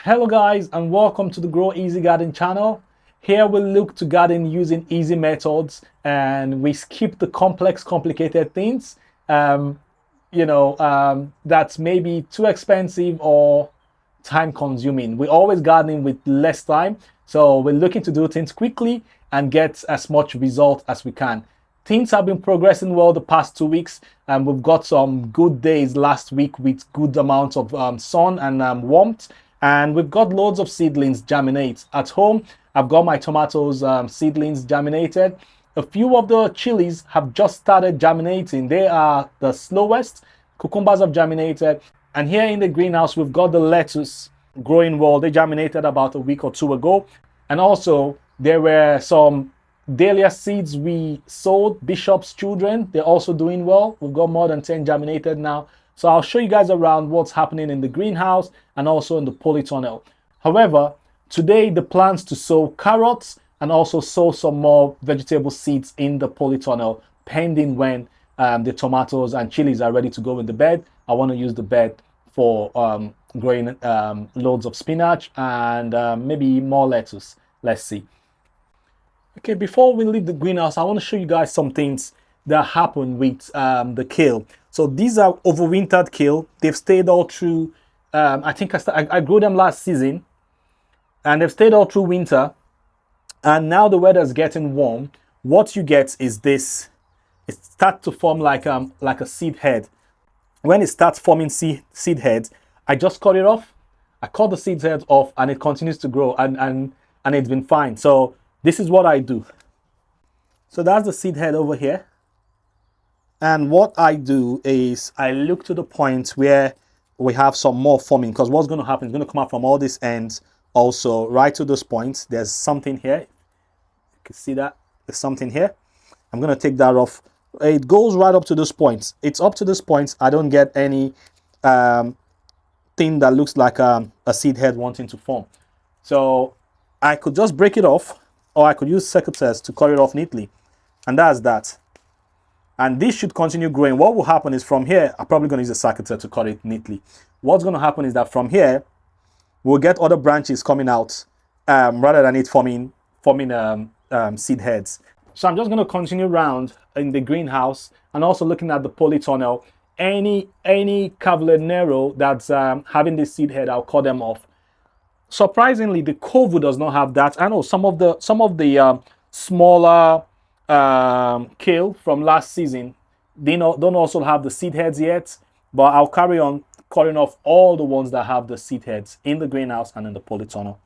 Hello guys, and welcome to the Grow Easy Garden channel. Here we look to garden using easy methods and we skip the complex, complicated things that's maybe too expensive or time consuming. We're always gardening with less time, so we're looking to do things quickly and get as much result as we can. Things have been progressing well the past 2 weeks, and we've got some good days last week with good amounts of sun and warmth. And we've got loads of seedlings germinate. At home, I've got my tomatoes seedlings germinated. A few of the chilies have just started germinating. They are the slowest. Cucumbers have germinated. And here in the greenhouse, we've got the lettuce growing well. They germinated about a week or two ago. And also, there were some dahlia seeds we sowed, Bishop's Children. They're also doing well. We've got more than 10 germinated now. So I'll show you guys around what's happening in the greenhouse and also in the polytunnel. However, today the plans to sow carrots and also sow some more vegetable seeds in the polytunnel, pending when the tomatoes and chilies are ready to go in the bed. I want to use the bed for growing loads of spinach and maybe more lettuce. Let's see. Okay, before we leave the greenhouse, I want to show you guys some things that happen with the kale. So these are overwintered kale. They've stayed all through, I think I grew them last season, and they've stayed all through winter. And now the weather is getting warm. What you get is this. It starts to form like a seed head. When it starts forming seed heads, I just cut it off. I cut the seed head off, and it continues to grow, and it's been fine. So this is what I do. So that's the seed head over here. And what I do is I look to the point where we have some more forming, because what's going to happen is going to come out from all these ends also right to this point. There's something here. You can see that there's something here. I'm going to take that off. It goes right up to this point. It's up to this point. I don't get any thing that looks like a seed head wanting to form. So I could just break it off, or I could use secateurs to cut it off neatly. And that's that. And this should continue growing. What will happen is from here, I'm probably going to use a secateurs to cut it neatly. What's going to happen is that from here, we'll get other branches coming out rather than it forming seed heads. So I'm just going to continue around in the greenhouse and also looking at the polytunnel. Any Cavolo Nero that's having this seed head, I'll cut them off. Surprisingly, the Cavolo does not have that. I know some of the smaller kale from last season, they don't also have the seed heads yet, but I'll carry on cutting off all the ones that have the seed heads in the greenhouse and in the polytunnel.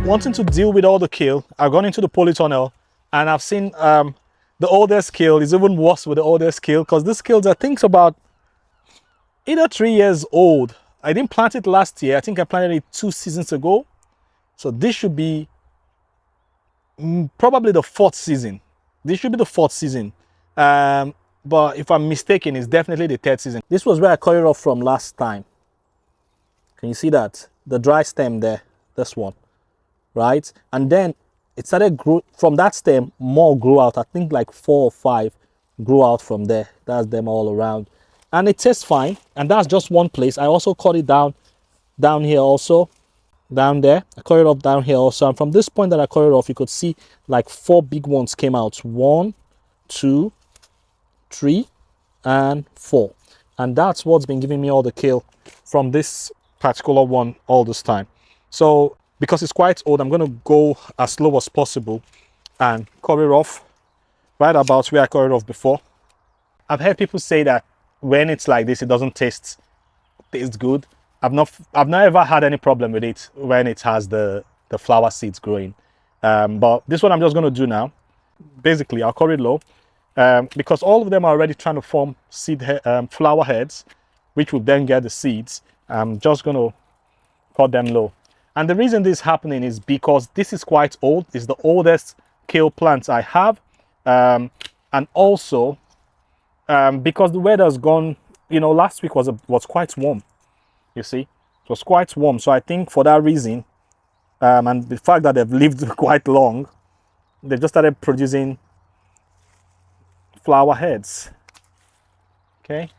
Wanting to deal with all the kale, I've gone into the polytunnel and I've seen the oldest kale is even worse with the oldest kale, because this kale I think is about either 3 years old. I didn't plant it last year. I think I planted it 2 seasons ago. So this should be probably the 4th season. This should be the 4th season. But if I'm mistaken, it's definitely the 3rd season. This was where I cut it off from last time. Can you see that? The dry stem there, this one. Right, and then it started grow from that stem. More grew out. I think like 4 or 5 grew out from there. That's them all around, and it tastes fine. And that's just one place. I also cut it down here also, down there. I cut it off down here also, and from this point that I cut it off, you could see like 4 big ones came out. 1, 2, 3, and 4, and that's what's been giving me all the kale from this particular one all this time. So because it's quite old, I'm going to go as slow as possible and cut it off right about where I cut it off before. I've heard people say that when it's like this, it doesn't taste good. I've not ever had any problem with it when it has the flower seeds growing. But this one I'm just going to do now. Basically, I'll cut it low because all of them are already trying to form flower heads, which will then get the seeds. I'm just going to cut them low. And the reason this is happening is because this is quite old. It's the oldest kale plant I have. And also because the weather's gone, you know, last week was quite warm. You see, it was quite warm. So I think for that reason, and the fact that they've lived quite long, they've just started producing flower heads. Okay,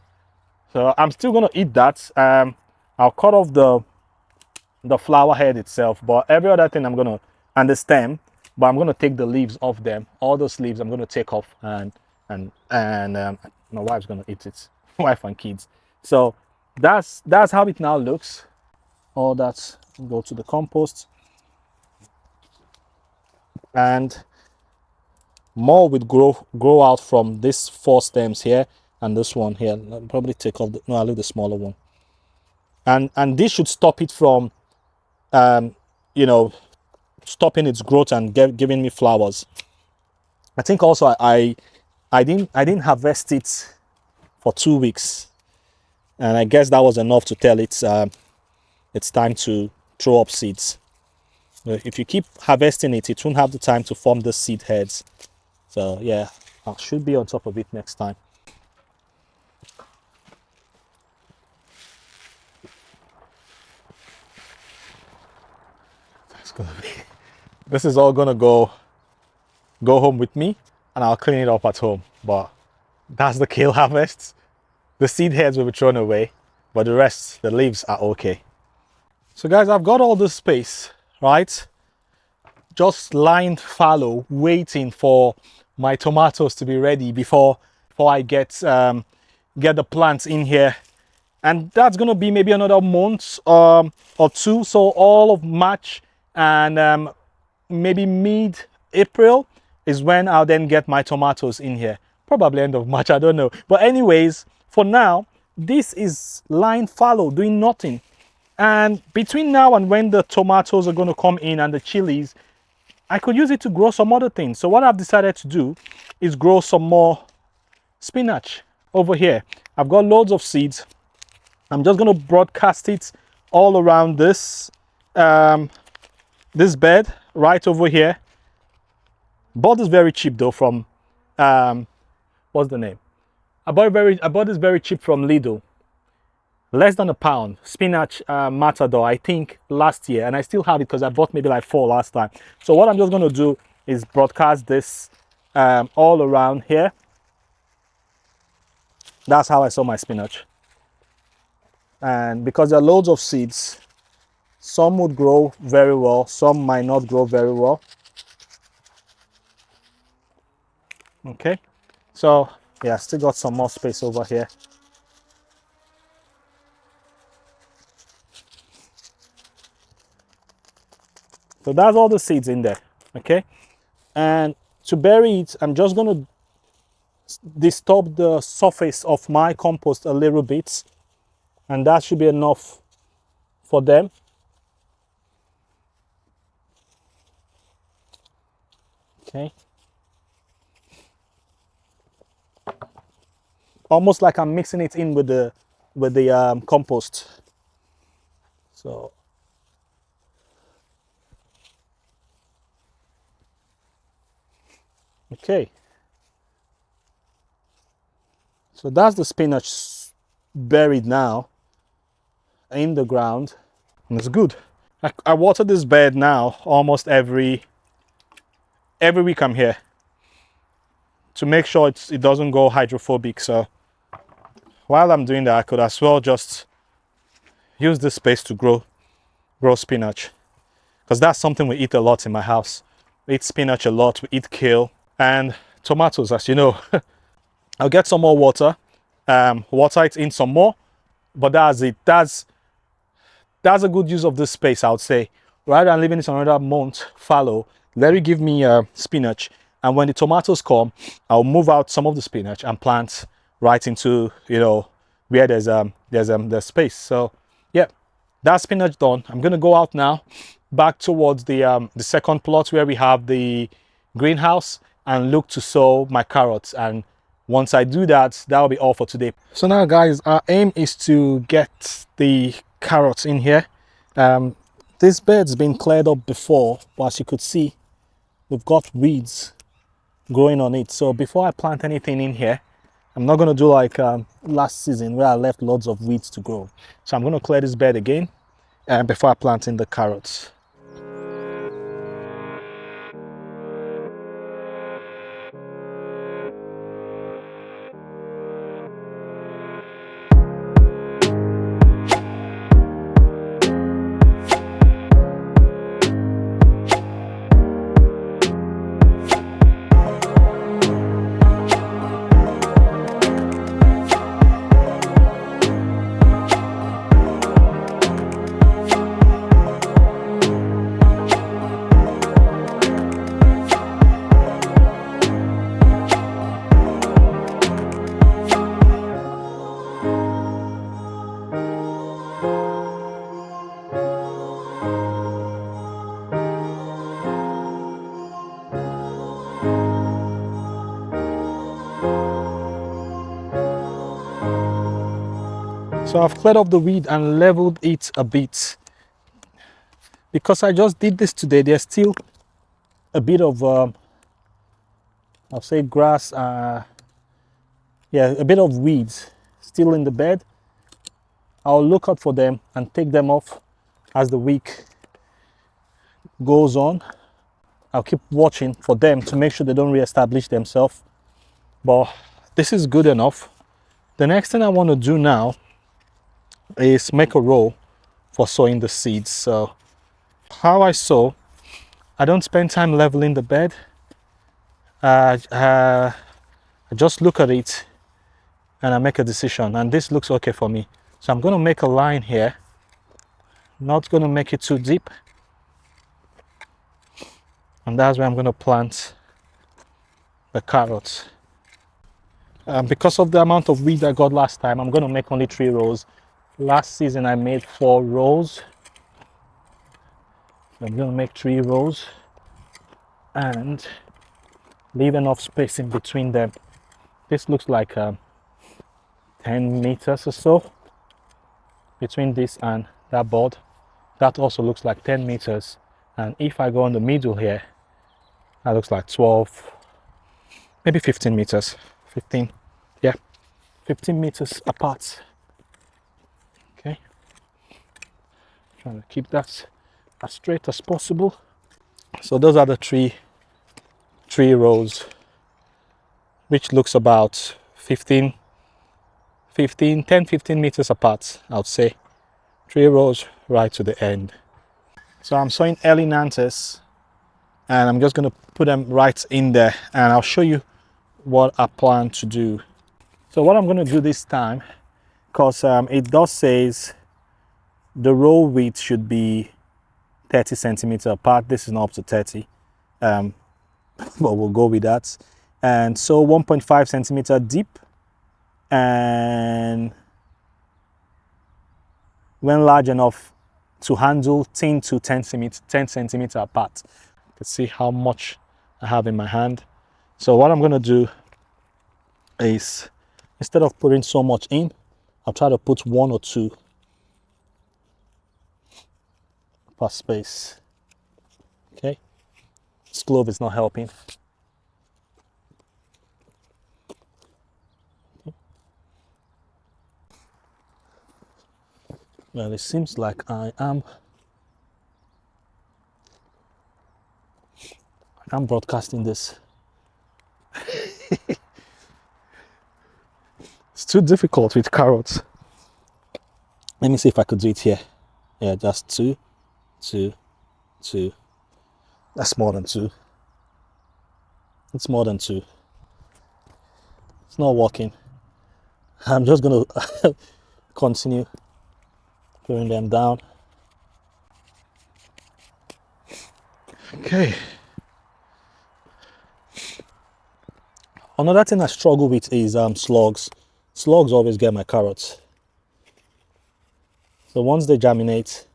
so I'm still gonna eat that. I'll cut off the flower head itself, but every other thing I'm gonna, and the stem, but I'm gonna take the leaves off them. All those leaves I'm gonna take off, and my wife's gonna eat it. Wife and kids. So that's how it now looks. All that go to the compost, and more would grow out from these 4 stems here and this one here. I'll probably take off I'll leave the smaller one, and this should stop it from you know, stopping its growth and giving me flowers. I think also I didn't harvest it for 2 weeks, and I guess that was enough to tell it's time to throw up seeds. If you keep harvesting it, it won't have the time to form the seed heads. So yeah, I should be on top of it next time. This is all gonna go home with me, and I'll clean it up at home. But that's the kale harvest. The seed heads will be thrown away, but the rest, the leaves, are okay. So guys, I've got all this space, right? Just lying fallow, waiting for my tomatoes to be ready before I get the plants in here. And that's gonna be maybe another month or 2. So all of March and maybe mid-April is when I'll then get my tomatoes in here. Probably end of March, I don't know. But anyways, for now, this is lying fallow, doing nothing. And between now and when the tomatoes are going to come in and the chilies, I could use it to grow some other things. So what I've decided to do is grow some more spinach over here. I've got loads of seeds. I'm just going to broadcast it all around this this bed right over here. Bought this very cheap though from what's the name? I bought this very cheap from Lidl. Less than £1. Spinach Matador, I think last year, and I still have it because I bought maybe like 4 last time. So what I'm just going to do is broadcast this all around here. That's how I sow my spinach. And because there are loads of seeds, some would grow very well, some might not grow very well. Okay, so yeah, still got some more space over here. So that's all the seeds in there. Okay, and to bury it, I'm just going to disturb the surface of my compost a little bit, and that should be enough for them. Okay, almost like I'm mixing it in with the compost. So okay, so that's the spinach buried now in the ground, and it's good. I water this bed now almost every week I'm here to make sure it doesn't go hydrophobic. So while I'm doing that, I could as well just use this space to grow spinach, because that's something we eat a lot in my house. We eat spinach a lot, we eat kale and tomatoes, as you know. I'll get some more water, water it in some more, but that's it. That's a good use of this space, I would say. Rather than leaving it another month fallow, let it give me spinach, and when the tomatoes come, I'll move out some of the spinach and plant right into, you know, where there's space. So yeah, that's spinach done. I'm gonna go out now back towards the second plot where we have the greenhouse and look to sow my carrots, and once I do that, that'll be all for today. So now guys, our aim is to get the carrots in here. This bed's been cleared up before, but as you could see, we've got weeds growing on it. So before I plant anything in here, I'm not going to do like last season where I left lots of weeds to grow. So I'm going to clear this bed again before I plant in the carrots. So I've cleared up the weed and leveled it a bit. Because I just did this today, there's still a bit of, I'll say grass, yeah, a bit of weeds still in the bed. I'll look out for them and take them off as the week goes on. I'll keep watching for them to make sure they don't re-establish themselves. But this is good enough. The next thing I want to do now is make a row for sowing the seeds. So how I sow, I don't spend time leveling the bed. I just look at it and I make a decision, and this looks okay for me. So I'm going to make a line here, not going to make it too deep, and that's where I'm going to plant the carrots. Because of the amount of weed I got last time, I'm going to make only 3 rows. Last season I made 4 rows. I'm going to make 3 rows and leave enough space in between them. This looks like 10 meters or so between this and that board. That also looks like 10 meters. And if I go in the middle here, that looks like 12, maybe 15 meters. 15, yeah, 15 meters apart. Okay, trying to keep that as straight as possible. So those are the three rows, which looks about 10, 15 meters apart, I would say. 3 rows right to the end. So I'm sowing early Nantes, and I'm just going to put them right in there, and I'll show you what I plan to do. So what I'm going to do this time, because it does says the row width should be 30 centimeters apart. This is not up to 30, but we'll go with that. And so 1.5 centimeter deep, and when large enough to handle 10 to 10 centimeter apart. You can see how much I have in my hand. So what I'm going to do is, instead of putting so much in, I'll try to put 1 or 2 per space. Okay, this glove is not helping. Well, it seems like I'm broadcasting this. It's too difficult with carrots. Let me see if I could do it here. Yeah, just 2, 2, 2. That's more than 2. It's more than 2. It's not working. I'm just gonna continue putting them down. Okay. Another thing I struggle with is slugs. Slugs always get my carrots. So once they germinate,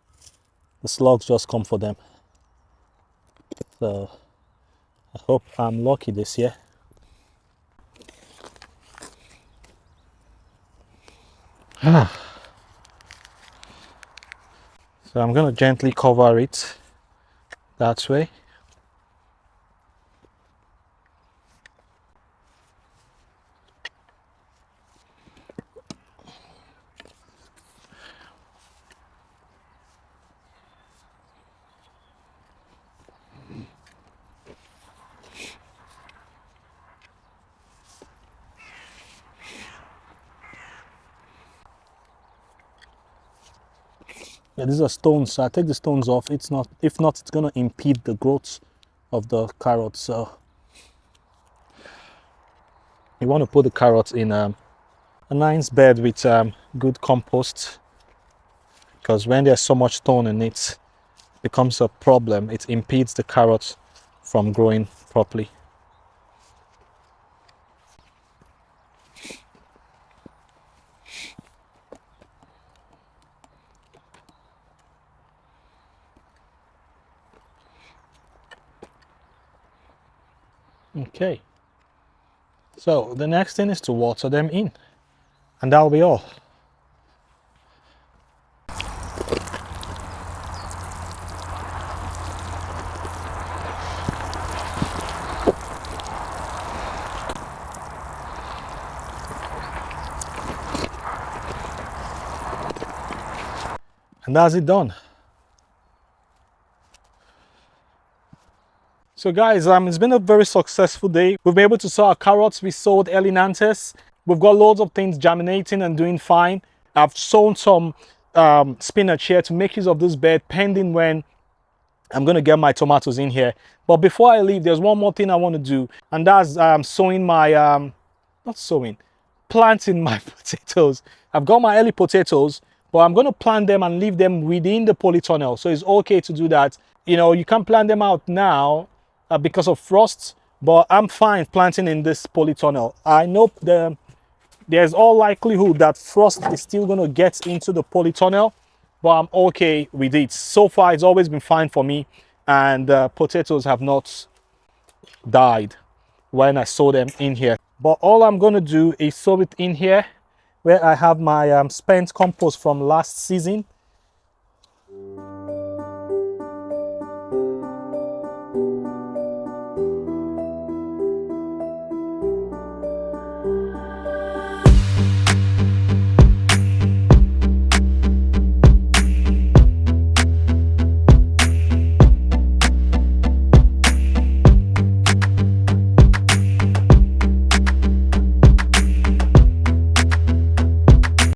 the slugs just come for them. So I hope I'm lucky this year. So I'm going to gently cover it that way. Yeah, these are stones, so I take the stones off. It's not, if not, it's going to impede the growth of the carrots. So you want to put the carrots in a nice bed with good compost, because when there's so much stone in it, it becomes a problem. It impedes the carrots from growing properly. Okay, so the next thing is to water them in, and that'll be all. And that's it done. So guys, it's been a very successful day. We've been able to sow our carrots. We sowed early Nantes. We've got loads of things germinating and doing fine. I've sown some spinach here to make use of this bed, pending when I'm going to get my tomatoes in here. But before I leave, there's one more thing I want to do, and that's sowing my, not sowing, planting my potatoes. I've got my early potatoes, but I'm going to plant them and leave them within the polytunnel. So it's okay to do that. You know, you can't plant them out now because of frost, but I'm fine planting in this polytunnel. I know there's all likelihood that frost is still going to get into the polytunnel, but I'm okay with it. So far, it's always been fine for me, and potatoes have not died when I sow them in here. But all I'm going to do is sow it in here where I have my spent compost from last season.